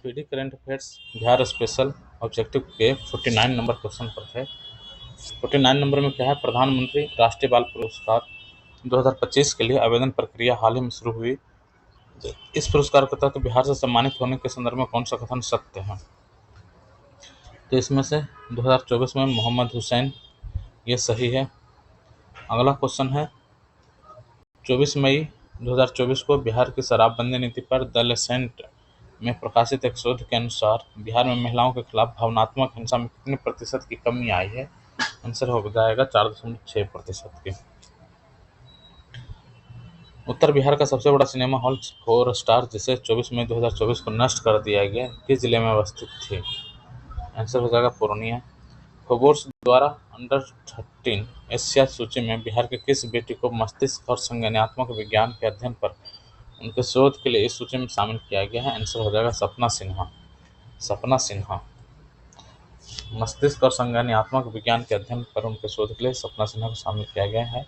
PD current affairs Bihar special objective के 49 number question पर थे। 49 नंबर में क्या है, प्रधानमंत्री राष्ट्रीय बाल पुरस्कार 2025 के लिए आवेदन प्रक्रिया हाल ही में शुरू हुई। इस पुरस्कार के तहत बिहार से सम्मानित होने के संदर्भ में कौन सा कथन सत्य है? तो इसमें से 2024 में मोहम्मद हुसैन, ये सही है। अगला क्वेश्चन है, 24 मई 2024 को बिहार की शराबबंदी नीति पर द लेसेंट में प्रकाशित एक शोध के अनुसार बिहार में महिलाओं के खिलाफ भावनात्मक हिंसा में कितने प्रतिशत की कमी आई है? आंसर हो जाएगा 4.6% की। उत्तर बिहार का सबसे बड़ा सिनेमा हॉल 4 स्टार जिसे 24 मई 2024 को नष्ट कर दिया गया, किस जिले में अवस्थित थी? आंसर हो जाएगा पूर्णिया। फोर्ब्स द्वारा अंडर 13 एशिया सूची में बिहार के किस बेटी को मस्तिष्क और संज्ञानात्मक विज्ञान के अध्ययन पर उनके शोध के लिए इस सूची में शामिल किया गया है? आंसर हो जाएगा सपना सिन्हा। सपना सिन्हा मस्तिष्क और संज्ञानात्मक विज्ञान के अध्ययन पर उनके शोध के लिए सपना सिन्हा को शामिल किया गया है।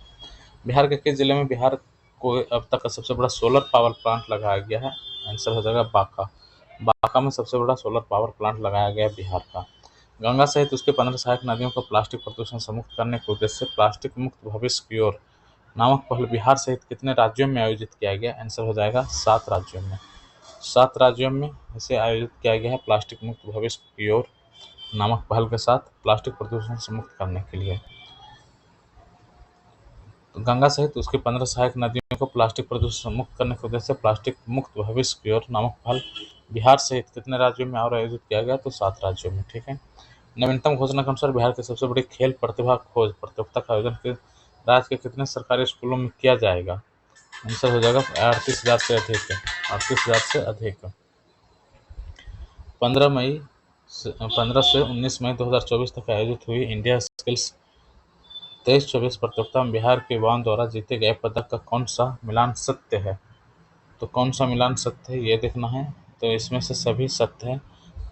बिहार के किस जिले में बिहार को अब तक का सबसे बड़ा सोलर पावर प्लांट लगाया गया है? आंसर हो जाएगा बांका। बांका में सबसे बड़ा सोलर पावर प्लांट लगाया गया बिहार का। गंगा सहित उसके 15 सहायक नदियों को प्लास्टिक प्रदूषण से मुक्त करने के उद्देश्य से प्लास्टिक मुक्त भविष्य की ओर नामक पहल बिहार सहित कितने राज्यों में आयोजित किया गया? आंसर हो जाएगा 7 राज्यों में। 7 राज्यों में इसे आयोजित किया गया है प्लास्टिक मुक्त भविष्य की ओर नामक पहल के साथ प्लास्टिक प्रदूषण से मुक्त करने के लिए। तो गंगा सहित उसकी 15 सहायक नदियों को प्लास्टिक प्रदूषण से मुक्त करने के उद्देश्य से प्लास्टिक मुक्त भविष्य की ओर नामक पहल बिहार सहित कितने राज्यों में और आयोजित किया गया? तो 7 राज्यों में। ठीक है। नवीनतम घोषणा के अनुसार बिहार की सबसे बड़ी खेल प्रतिभा खोज प्रतियोगिता का आयोजन राज्य के कितने सरकारी स्कूलों में किया जाएगा? आंसर हो जाएगा 38,000 से अधिक। 38,000 से अधिक। 15 से 19 मई 2024 तक आयोजित हुई इंडिया स्किल्स 23-24 प्रतियोगिता में बिहार के युवाओं द्वारा जीते गए पदक का कौन सा मिलान सत्य है? तो कौन सा मिलान सत्य है ये देखना है। तो इसमें से सभी सत्य है।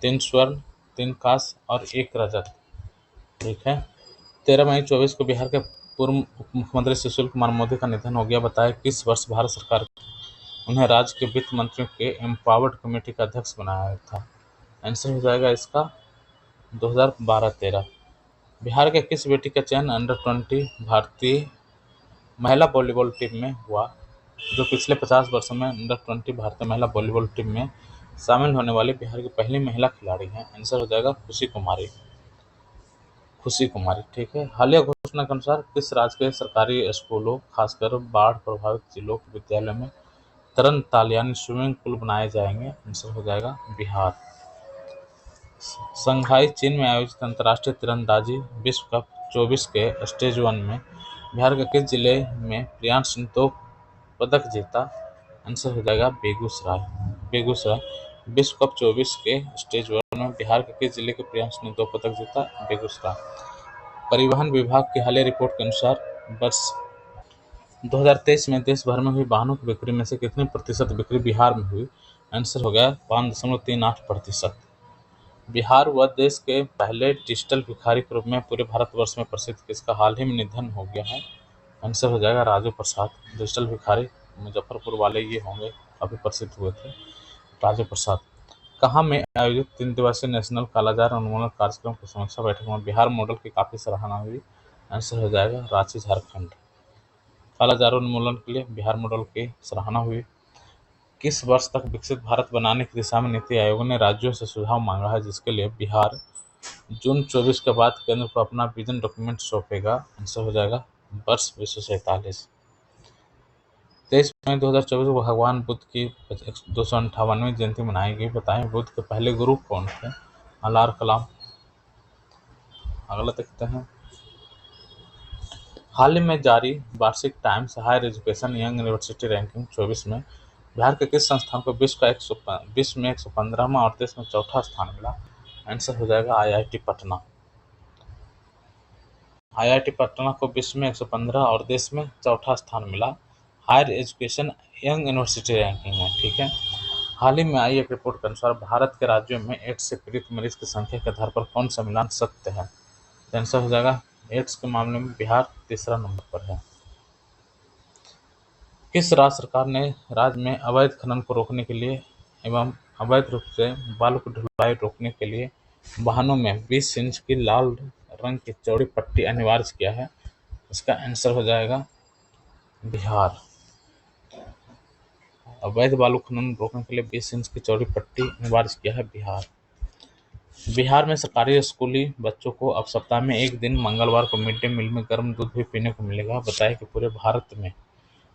3 स्वर्ण, 3 कांस्य और 1 रजत। ठीक है। 13 मई 24 को बिहार के पूर्व उप मुख्यमंत्री सुशील कुमार मोदी का निधन हो गया। बताया किस वर्ष भारत सरकार उन्हें राज्य के वित्त मंत्रियों के एम्पावर्ड कमेटी का अध्यक्ष बनाया था? आंसर हो जाएगा इसका 2012-13। बिहार के किस बेटी का चयन अंडर 20 भारतीय महिला वॉलीबॉल टीम में हुआ, जो पिछले 50 वर्षों में अंडर 20 भारतीय महिला वॉलीबॉल टीम में शामिल होने वाली बिहार की पहली महिला खिलाड़ी हैं? आंसर हो जाएगा खुशी कुमारी। खुशी कुमारी। ठीक है। हालिया घोषणा के अनुसार किस राज्य के सरकारी स्कूलों, खासकर बाढ़ प्रभावित जिलों के विद्यालय में तरन ताल यानी स्विमिंग पूल बनाए जाएंगे? आंसर हो जाएगा बिहार। शंघाई चीन में आयोजित अंतर्राष्ट्रीय तीरंदाजी विश्व कप 24 के स्टेज 1 में बिहार के किस जिले में प्रियांश ने 2 पदक जीता? आंसर हो जाएगा बेगूसराय। बेगूसराय। विश्व कप 24 के स्टेज 1 में बिहार के किस जिले के प्रियांश ने 2 पदक जीता? बेगूसराय। परिवहन विभाग की हालिया रिपोर्ट के अनुसार वर्ष 2023 में देश भर में हुई वाहनों की बिक्री में से कितने प्रतिशत बिक्री बिहार में हुई? आंसर हो गया 5.38%। बिहार व देश के पहले डिजिटल भिखारी के रूप में पूरे भारतवर्ष में प्रसिद्ध किसका हाल ही में निधन हो गया है? आंसर हो जाएगा राजू प्रसाद। डिजिटल भिखारी मुजफ्फरपुर वाले ये होंगे, काफ़ी प्रसिद्ध हुए थे, राजू प्रसाद। कहाँ में आयोजित 3 दिवसीय नेशनल कालाजार उन्मूलन कार्यक्रम की समीक्षा बैठक में बिहार मॉडल की काफ़ी सराहना हुई? आंसर हो जाएगा रांची, झारखंड। कालाजार उन्मूलन के लिए बिहार मॉडल की सराहना हुई। किस वर्ष तक विकसित भारत बनाने की दिशा में नीति आयोग ने राज्यों से सुझाव मांगा है, जिसके लिए बिहार जून 24 के बाद केंद्र को अपना विजन डॉक्यूमेंट सौंपेगा? आंसर हो जाएगा वर्ष 1947। 23 मई 2024 को भगवान बुद्ध की 258वीं जयंती मनाई गई। बताएं बुद्ध के पहले गुरु कौन थे? अलार कलाम। अगला देखते हैं। हाल ही में जारी वार्षिक Times higher education young university ranking 24 में बिहार के किस संस्थान को विश्व में 115वां और देश में 4था स्थान मिला? आंसर हो जाएगा आईआईटी पटना। आईआईटी पटना को विश्व में 115 और देश में 4था स्थान मिला higher education young university ranking में। ठीक है। हाल ही में आई एक रिपोर्ट के अनुसार भारत के राज्यों में एड्स से पीड़ित मरीज की संख्या के आधार पर कौन सा मिलान सत्य है? आंसर हो जाएगा एड्स के मामले में बिहार तीसरा नंबर पर है। किस राज्य सरकार ने राज्य में अवैध खनन को रोकने के लिए एवं अवैध रूप से बालू की ढुलाई रोकने के लिए वाहनों में 20 इंच की लाल रंग की चौड़ी पट्टी अनिवार्य किया है। इसका आंसर हो जाएगा बिहार। अवैध बालू खनन रोकने के लिए 20 इंच की चौड़ी पट्टी अनिवार्य किया है बिहार। बिहार में सरकारी स्कूली बच्चों को अब सप्ताह में एक दिन मंगलवार को मिड डे मील में गर्म दूध भी पीने को मिलेगा। बताया कि पूरे भारत में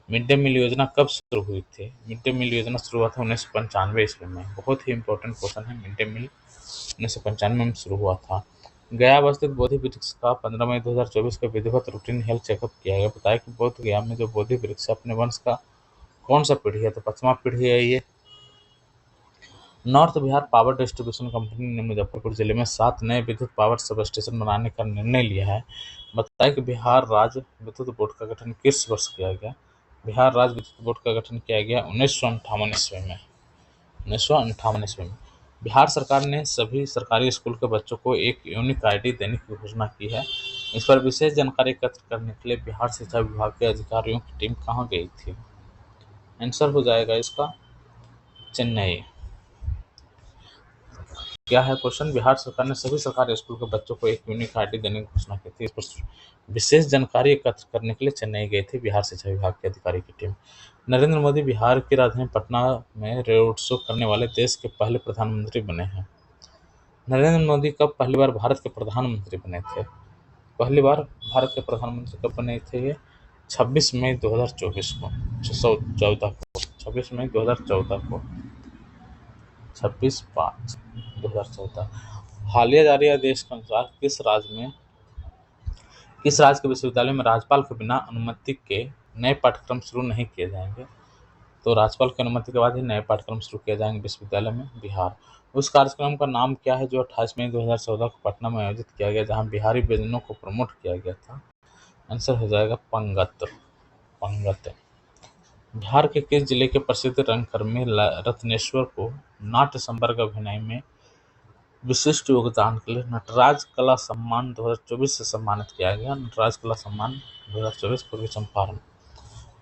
मिड डे मील योजना कब शुरू हुई थी? मिड डे मील योजना शुरू हुआ था 1995 ईस्वी में। बहुत ही इंपॉर्टेंट क्वेश्चन है। मिड डे मील 1995 में शुरू हुआ था। गया अवस्थित बोधि वृक्ष का 15 मई 2024 को विधिवत रूटीन हेल्थ चेकअप किया गया। बताया कि बोध गया में जो बोधि वृक्ष है अपने वंश का कौन सा पीढ़ी है? तो 5वां पीढ़ी है ये। North Bihar power distribution company ने मुजफ्फरपुर जिले में 7 नए विद्युत पावर सब स्टेशन बनाने का निर्णय लिया है। बताया कि बिहार राज्य विद्युत बोर्ड का गठन किस वर्ष किया गया? बिहार राज्य विद्युत बोर्ड का गठन किया गया 1958 ईस्वी में। 1958 ईस्वी में बिहार सरकार ने सभी सरकारी स्कूल के बच्चों को एक यूनिक आईडी देने की घोषणा की है। इस पर विशेष जानकारी एकत्र करने के लिए बिहार शिक्षा विभाग के अधिकारियों की टीम कहाँ गई थी? आंसर हो जाएगा इसका चेन्नई। क्या है क्वेश्चन? बिहार सरकार ने सभी सरकारी स्कूल के बच्चों को एक यूनिक आईडी देने की घोषणा की थी। इस पर विशेष जानकारी एकत्र करने के लिए चेन्नई गई थी बिहार शिक्षा विभाग के अधिकारी की टीम। नरेंद्र मोदी बिहार की राजधानी पटना में रोड शो करने वाले देश के पहले प्रधानमंत्री बने हैं। नरेंद्र मोदी कब पहली बार भारत के प्रधानमंत्री बने थे? पहली बार भारत के प्रधानमंत्री कब बने थे ये? 26 मई 2024 को 614 को 26 मई 2014 को 26/5/2014। हालिया जारी आदेश के अनुसार किस राज्य के विश्वविद्यालय में राज्यपाल के बिना अनुमति के नए पाठ्यक्रम शुरू नहीं किए जाएंगे? तो राज्यपाल की अनुमति के बाद ही नए पाठ्यक्रम शुरू किए जाएंगे विश्वविद्यालय में। बिहार। उस कार्यक्रम का नाम क्या है जो 28 मई 2014 को पटना में आयोजित किया गया, जहां बिहारी व्यंजनों को प्रमोट किया गया था? आंसर हो जाएगा पंगत। पंगत। बिहार के किस जिले के प्रसिद्ध रंगकर्मी रत्नेश्वर को नाट्य संवर्ग अभिनय में विशिष्ट योगदान के लिए नटराज कला सम्मान 2024 से सम्मानित किया गया? नटराज कला सम्मान 2024 पूर्वी चंपारण।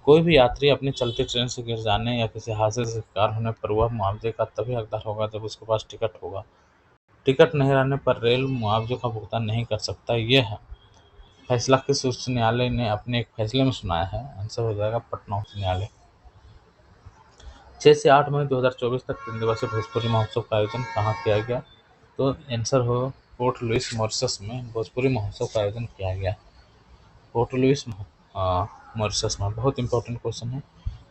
कोई भी यात्री अपनी चलती ट्रेन से गिर जाने या किसी हादसे से शिकार होने पर वह मुआवजे का तभी हकदार होगा जब उसके पास टिकट होगा। टिकट नहीं रहने पर रेल मुआवजे का भुगतान नहीं कर सकता। यह फैसला किस उच्च न्यायालय ने अपने एक फैसले में सुनाया है? आंसर हो जाएगा पटना उच्च न्यायालय। 6 से 8 मई 2024 तक 3 दिवसीय भोजपुरी महोत्सव का आयोजन कहाँ किया गया? तो आंसर हो पोर्ट लुइस मॉरिशस में भोजपुरी महोत्सव का आयोजन किया गया। पोर्ट लुइस मॉरिशस में। बहुत इंपॉर्टेंट क्वेश्चन है।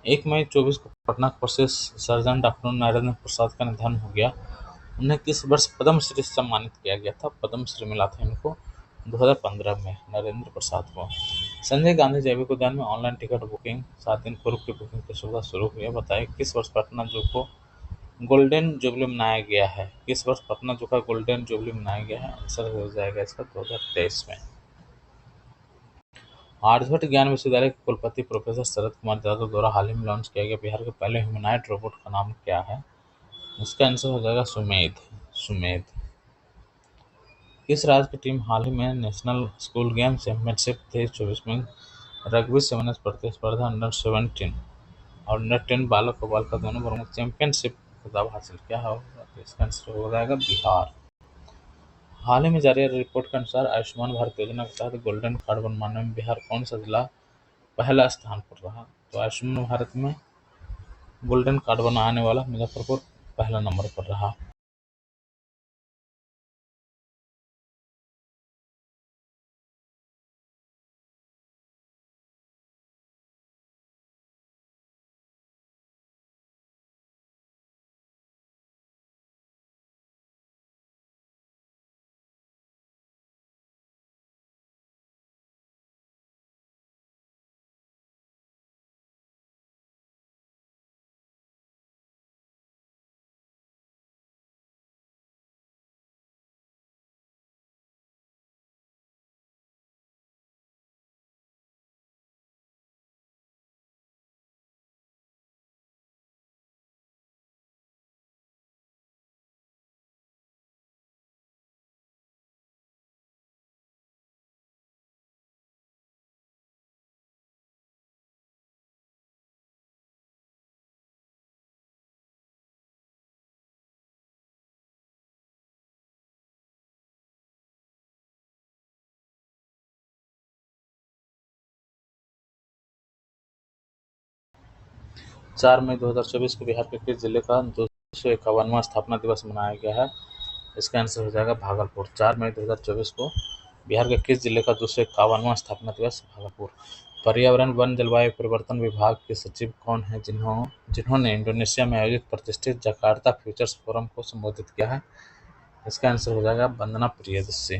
1 मई 24 को पटना के प्रसिद्ध सर्जन डॉक्टर नरेंद्र प्रसाद का निधन हो गया। उन्हें किस वर्ष पद्मश्री से सम्मानित किया गया था? पद्मश्री मिला था इनको 2015 में नरेंद्र प्रसाद को। संजय गांधी जैविक उद्यान में ऑनलाइन टिकट बुकिंग 7 दिन पूर्व की बुकिंग की सुविधा शुरू हुई है। बताइए किस वर्ष पटना जू को गोल्डन जुबली मनाया गया है? किस वर्ष पटना जू का गोल्डन जुबली मनाया गया है? आंसर हो जाएगा इसका 2023 में। आर्यभट्ट ज्ञान विश्वविद्यालय के कुलपति प्रोफेसर शरद कुमार यादव द्वारा हाल ही में लॉन्च किया गया बिहार के पहले ह्यूमनॉइड रोबोट का नाम क्या है? इसका आंसर हो जाएगा सुमेध। सुमेध। किस राज्य की टीम हाल ही में नेशनल स्कूल गेम चैंपियनशिप 2024 में रग्बी सेवन्स प्रतिस्पर्धा अंडर 17 और अंडर 10 बालक और बालिका दोनों वर्गों में चैंपियनशिप खिताब हासिल किया है? तो इसका आंसर हो जाएगा बिहार। हाल ही में जारी रिपोर्ट के अनुसार आयुष्मान भारत योजना के तहत गोल्डन कार्ड बनवाने में बिहार कौन सा जिला पहला स्थान पर रहा? तो आयुष्मान भारत में गोल्डन कार्ड बनाने वाला मुजफ्फरपुर पहला नंबर पर रहा। 4 मई 2024 को बिहार के किस जिले का 251वां स्थापना दिवस मनाया गया है? इसका आंसर हो जाएगा भागलपुर। 4 मई 2024 को बिहार के किस जिले का 251वां स्थापना दिवस? भागलपुर। पर्यावरण वन जलवायु परिवर्तन विभाग के सचिव कौन हैं जिन्होंने इंडोनेशिया में आयोजित प्रतिष्ठित जकार्ता फ्यूचर्स फोरम को संबोधित किया है? इसका आंसर हो जाएगा वंदना प्रियदर्शी।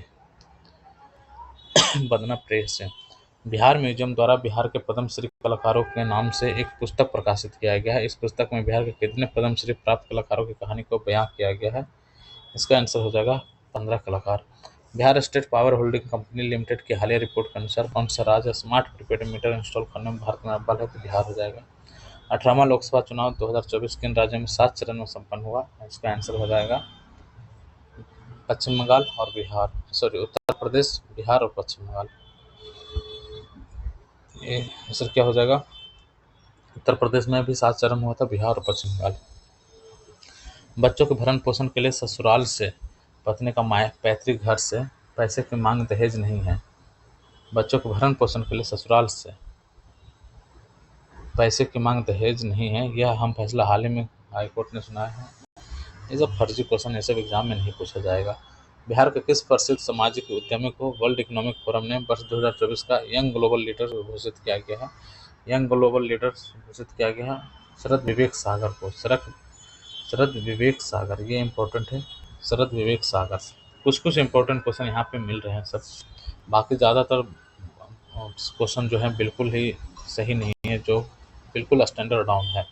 वंदना प्रेयसी। बिहार म्यूजियम द्वारा बिहार के पद्मश्री कलाकारों के नाम से एक पुस्तक प्रकाशित किया गया है। इस पुस्तक में बिहार के कितने पद्मश्री प्राप्त कलाकारों की कहानी को बयां किया गया है? इसका आंसर हो जाएगा 15 कलाकार। Bihar state power holding company limited की हालिया रिपोर्ट के अनुसार कौन सा राज्य स्मार्ट प्रीपेड मीटर इंस्टॉल करने में भारत में अव्वल है? तो बिहार हो जाएगा। 18वां लोकसभा चुनाव 2024 किन राज्यों में 7 चरण में संपन्न हुआ? इसका आंसर हो जाएगा पश्चिम बंगाल और बिहार, सॉरी उत्तर प्रदेश, बिहार और पश्चिम बंगाल। ये आंसर क्या हो जाएगा? उत्तर प्रदेश में भी 7 चरण हुआ था, बिहार और पश्चिम बंगाल। बच्चों के भरण पोषण के लिए ससुराल से पत्नी का पैतृक घर से पैसे की मांग दहेज नहीं है। बच्चों के भरण पोषण के लिए ससुराल से पैसे की मांग दहेज नहीं है, यह हम फैसला हाल ही में हाईकोर्ट ने सुनाया है। ये सब फर्जी क्वेश्चन ये सब एग्जाम में नहीं पूछा जाएगा। बिहार के किस प्रसिद्ध सामाजिक उद्यमी को वर्ल्ड इकोनॉमिक फोरम ने वर्ष 2024 का यंग ग्लोबल लीडर घोषित किया गया है? यंग ग्लोबल लीडर घोषित किया गया है शरद विवेक सागर को। शरद विवेक सागर, ये इम्पोर्टेंट है, शरद विवेक सागर। कुछ कुछ इंपॉर्टेंट क्वेश्चन यहाँ पे मिल रहे हैं सब, बाकी ज़्यादातर क्वेश्चन जो है बिल्कुल ही सही नहीं है, जो बिल्कुल स्टैंडर्ड डाउन है।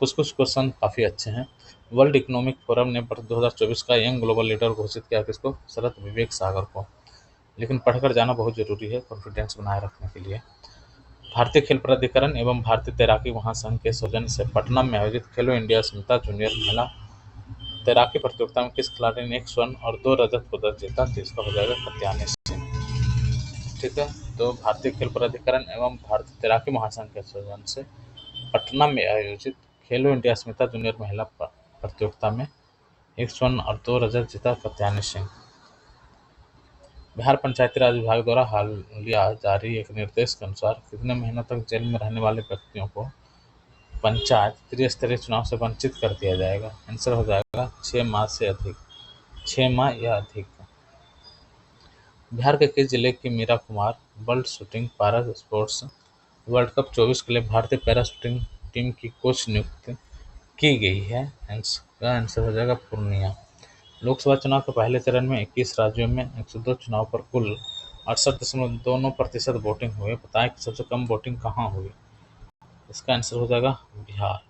कुछ कुछ क्वेश्चन काफ़ी अच्छे हैं। वर्ल्ड इकोनॉमिक फोरम ने वर्ष 2024 का यंग ग्लोबल लीडर घोषित किया किसको? शरद विवेक सागर को। लेकिन पढ़कर जाना बहुत ज़रूरी है कॉन्फिडेंस बनाए रखने के लिए। भारतीय खेल प्राधिकरण एवं भारतीय तैराकी महासंघ के सौजन्य से पटना में आयोजित खेलो इंडिया स्मिता जूनियर महिला तैराकी प्रतियोगिता में किस खिलाड़ी ने 1 स्वर्ण और 2 रजत पदक जीता? तो इसका हो जाएगा कत्यानी सिंह। ठीक है, तो भारतीय खेल प्राधिकरण एवं भारतीय तैराकी महासंघ के सौजन्य से पटना में आयोजित खेलो इंडिया स्मिता जूनियर महिला प्रतियोगिता में 1 स्वर्ण और 2 रजत जीता कत्यानी सिंह। बिहार पंचायती राज विभाग द्वारा हालिया जारी एक निर्देश के अनुसार कितने महीनों तक जेल में रहने वाले व्यक्तियों को पंचायत त्रिस्तरीय चुनाव से वंचित कर दिया जाएगा? आंसर हो जाएगा 6 माह से अधिक, 6 माह या अधिक। बिहार के किस जिले की Meera Kumar world shooting para sports world cup 24 के लिए भारतीय पैरा शूटिंग टीम की कोच नियुक्त की गई है? इसका आंसर हो जाएगा पूर्णिया। लोकसभा चुनाव के पहले चरण में 21 राज्यों में 102 चुनाव पर कुल 68.29% वोटिंग हुई। बताएं कि सबसे कम वोटिंग कहाँ हुई? इसका आंसर हो जाएगा बिहार।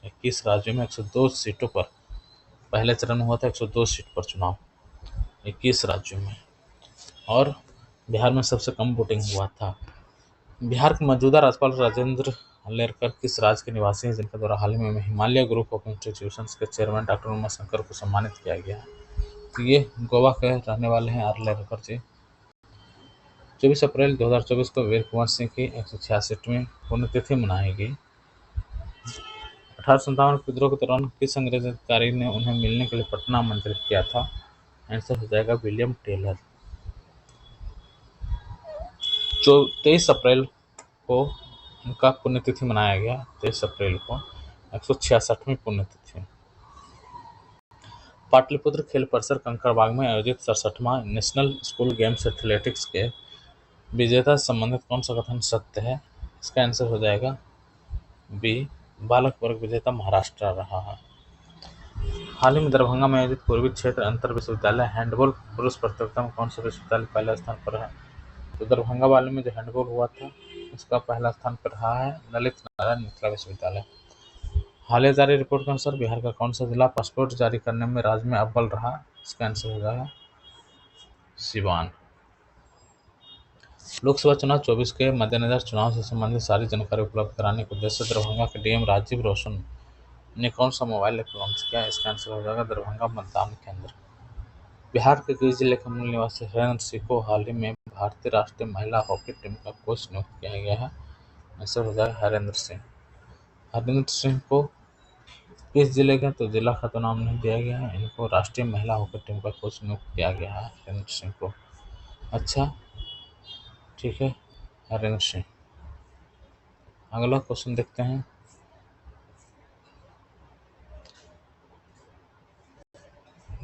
21 राज्यों में 102 सीटों पर पहले चरण में हुआ था, 102 सीट पर चुनाव 21 राज्यों में, और बिहार में सबसे कम वोटिंग हुआ था। बिहार के मौजूदा राज्यपाल राजेंद्र लेरकर किस राज्य के निवासी हैं जिनके द्वारा हाल ही में हिमालय ग्रुप ऑफ इंस्टीट्यूशंस के चेयरमैन डॉक्टर उमाशंकर को सम्मानित किया गया है? तो ये गोवा के रहने वाले हैं आर लेरकर जी। 24 अप्रैल 2024 को वीर कुंवर सिंह की 166वीं पुण्यतिथि मनाई गई। 1857 के विद्रोह के दौरान किस अंग्रेज अधिकारी ने उन्हें मिलने के लिए पटना आमंत्रित किया था? आंसर हो जाएगा विलियम टेलर। 23 अप्रैल को उनका पुण्यतिथि मनाया गया। 23 अप्रैल को 166वीं पुण्यतिथि। पाटलिपुत्र खेल परिसर कंकड़बाग में आयोजित 67वां नेशनल स्कूल गेम्स एथलेटिक्स के विजेता से संबंधित कौन सा कथन सत्य है? इसका आंसर हो जाएगा बी, बालक वर्ग विजेता महाराष्ट्र रहा है। हाल ही में दरभंगा में आयोजित पूर्वी क्षेत्र अंतर विश्वविद्यालय हैंडबॉल पुरुष प्रतियोगिता में कौन सा विश्वविद्यालय पहले स्थान पर है? तो दरभंगा वाले में जो हैंडबॉल हुआ था उसका पहला स्थान पर रहा है ललित नारायण मिथिला विश्वविद्यालय। हालिया जारी रिपोर्ट के अनुसार बिहार का कौन सा जिला पासपोर्ट जारी करने में राज्य में अव्वल रहा? इसका आंसर हो जाएगा सिवान। लोकसभा चुनाव 24 के मद्देनजर चुनाव से संबंधित सारी जानकारी उपलब्ध कराने के उद्देश्य से दरभंगा के डीएम राजीव रोशन ने कौन सा मोबाइल ऐप लॉन्च किया? इसका आंसर हो जाएगा दरभंगा मतदान केंद्र। बिहार के किस जिले के मूल निवासी हरेंद्र सिंह को हाल ही में भारतीय राष्ट्रीय महिला हॉकी टीम का कोच नियुक्त किया गया है? आंसर हो जाएगा हरेंद्र सिंह। हरेंद्र सिंह को किस जिले के, तो जिला का तो नाम नहीं दिया गया है, इनको राष्ट्रीय महिला हॉकी टीम का कोच नियुक्त किया गया है हरेंद्र सिंह को। अच्छा ठीक है, हरेंद्र सिंह। अगला क्वेश्चन देखते हैं।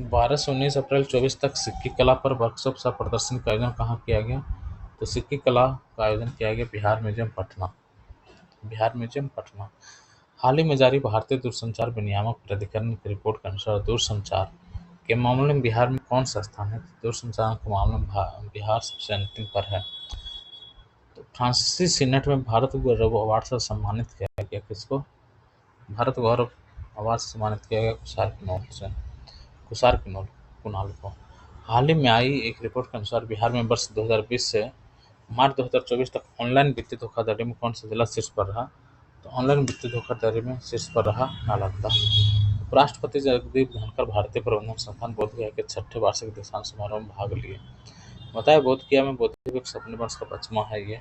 12 से 19 अप्रैल 24 तक सिक्की कला पर वर्कशॉप सह प्रदर्शनी का आयोजन कहाँ किया गया? तो सिक्की कला का आयोजन किया गया बिहार म्यूजियम पटना। हाल ही में जारी भारतीय दूरसंचार विनियामक प्राधिकरण की रिपोर्ट के अनुसार दूरसंचार के मामले में बिहार में कौन सा स्थान है? दूरसंचार के मामले में बिहार सबसे अंतिम पर है। तो फ्रांसीसी सीनेट में भारत गौरव अवार्ड से सम्मानित किया गया किसको? भारत गौरव अवार्ड से सम्मानित किया गया कुसार कुणाल को। हाल ही में आई एक रिपोर्ट के अनुसार बिहार में वर्ष 2020 से मार्च 2024 तक ऑनलाइन वित्तीय धोखाधड़ी में कौन सा जिला शीर्ष पर रहा? तो ऑनलाइन वित्तीय धोखाधड़ी में शीर्ष पर रहा नालंदा। उपराष्ट्रपति जगदीप धनखड़ भारतीय प्रबंधन संस्थान बोधगया के 6ठे वार्षिक दीक्षांत समारोह में भाग लिए। बताया बोधगया में बौद्धिक सपने वर्ष का 5वां है ये।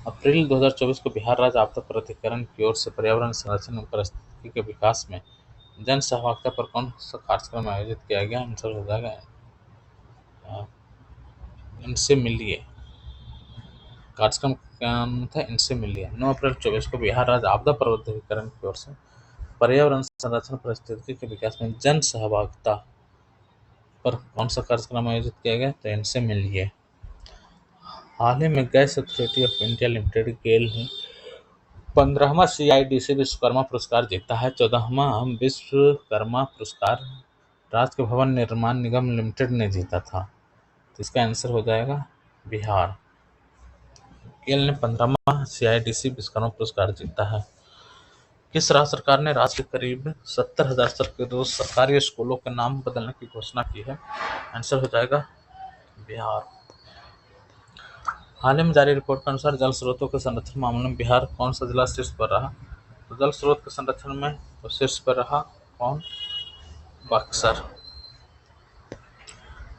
अप्रैल 2024 को बिहार राज्य आपदा प्राधिकरण की ओर से पर्यावरण संरक्षण और पारिस्थितिकी के विकास में जन सहभागिता पर कौन सा कार्यक्रम आयोजित किया गया? आंसर हो जाएगा इनसे मिलिए। कार्यक्रम का नाम था इनसे मिलिए। 9 अप्रैल 24 को बिहार राज्य आपदा प्राधिकरण की ओर से पर्यावरण संरक्षण पारिस्थितिकी के विकास में जन सहभागिता पर कौन सा कार्यक्रम आयोजित किया गया? तो इनसे मिलिए। हाल ही में gas authority of India limited GAIL ने 15वां CIDC विश्वकर्मा पुरस्कार जीता है। 14वां विश्वकर्मा पुरस्कार राज्य भवन निर्माण निगम लिमिटेड ने जीता था। तो इसका आंसर हो जाएगा बिहार। गेल ने 15वां CIDC विश्वकर्मा पुरस्कार जीता है। किस राज्य सरकार ने राज्य के करीब 70,000 सरकारी स्कूलों के नाम बदलने की घोषणा की है? आंसर हो जाएगा बिहार। हाल ही में जारी रिपोर्ट के अनुसार जल स्रोतों के संरक्षण मामले में बिहार कौन सा जिला शीर्ष पर रहा? तो जल स्रोत के संरक्षण में तो शीर्ष पर रहा कौन? बक्सर।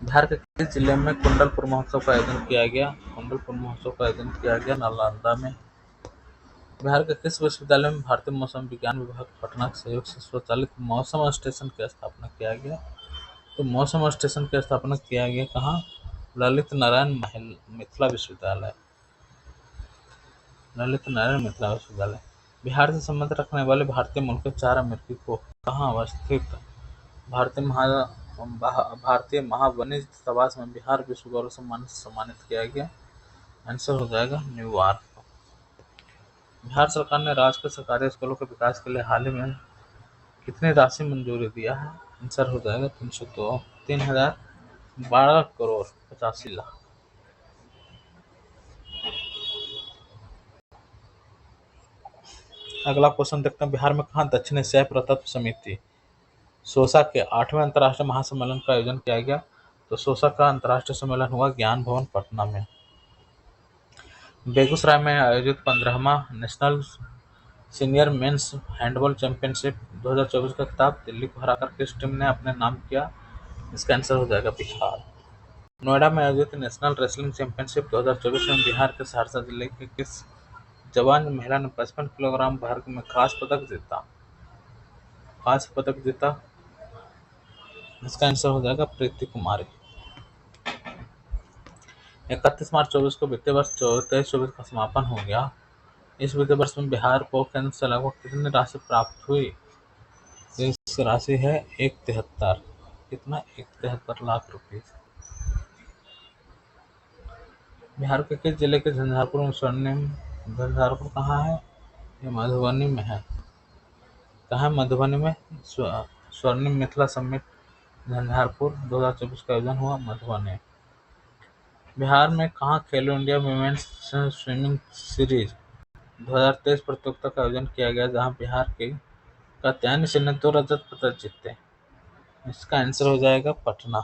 बिहार के किस जिले में कुंडलपुर महोत्सव का आयोजन किया गया? कुंडलपुर महोत्सव का आयोजन किया गया नालंदा में। बिहार के किस विश्वविद्यालय में भारतीय मौसम विज्ञान विभाग पटना के सहयोग से स्वचालित मौसम स्टेशन की स्थापना किया गया? तो मौसम स्टेशन की स्थापना किया गया कहाँ? ललित नारायण मिथिला विश्वविद्यालय। बिहार से संबंध रखने वाले भारतीय मूल के 4 अमेरिकी को कहाँ अवस्थित भारतीय महावनिज दूतावास में बिहार विश्व गौरव सम्मान से सम्मानित किया गया? आंसर हो जाएगा न्यूयॉर्क। बिहार सरकार ने राज्य के सरकारी स्कूलों के विकास के लिए हाल ही में कितनी राशि मंजूरी दिया है? आंसर हो जाएगा 3,012 करोड़ 85 लाख। अगला क्वेश्चन देखते हैं। बिहार में कहाँ दक्षिण एशियाई पुरातत्व समिति सोसा के 8वें अंतर्राष्ट्रीय महासम्मेलन का आयोजन किया गया? तो सोसा का अंतर्राष्ट्रीय सम्मेलन हुआ ज्ञान भवन पटना में। बेगूसराय में आयोजित 15वां national senior men's handball championship 2024 का खिताब दिल्ली को हराकर किस टीम ने अपने नाम किया? इसका आंसर हो जाएगा बिहार। नोएडा में आयोजित नेशनल रेसलिंग चैंपियनशिप 2024 में बिहार के सहरसा जिले के किस जवान महिला ने 55 किलोग्राम भार में कांस्य पदक जीता? इसका आंसर हो जाएगा प्रीति कुमारी। 31 मार्च 24 को वित्तीय वर्ष 23-24 का समापन हो गया। इस वित्तीय वर्ष में बिहार को केंद्र से लगभग कितनी राशि प्राप्त हुई? इस राशि है 173 कितना 173 लाख रुपए। बिहार के किस जिले के झंझारपुर में झंझारपुर कहाँ है? ये मधुबनी में है। कहाँ मधुबनी में? स्वर्णिम मिथिला समिट झंझारपुर 2024 का आयोजन हुआ मधुबनी। बिहार में कहाँ खेलो इंडिया वुमेन्स स्विमिंग सीरीज 2023 प्रतियोगिता का आयोजन किया गया, जहां बिहार के कात्यायनी सिंह ने 2 रजत पदक जीते? इसका आंसर हो जाएगा पटना।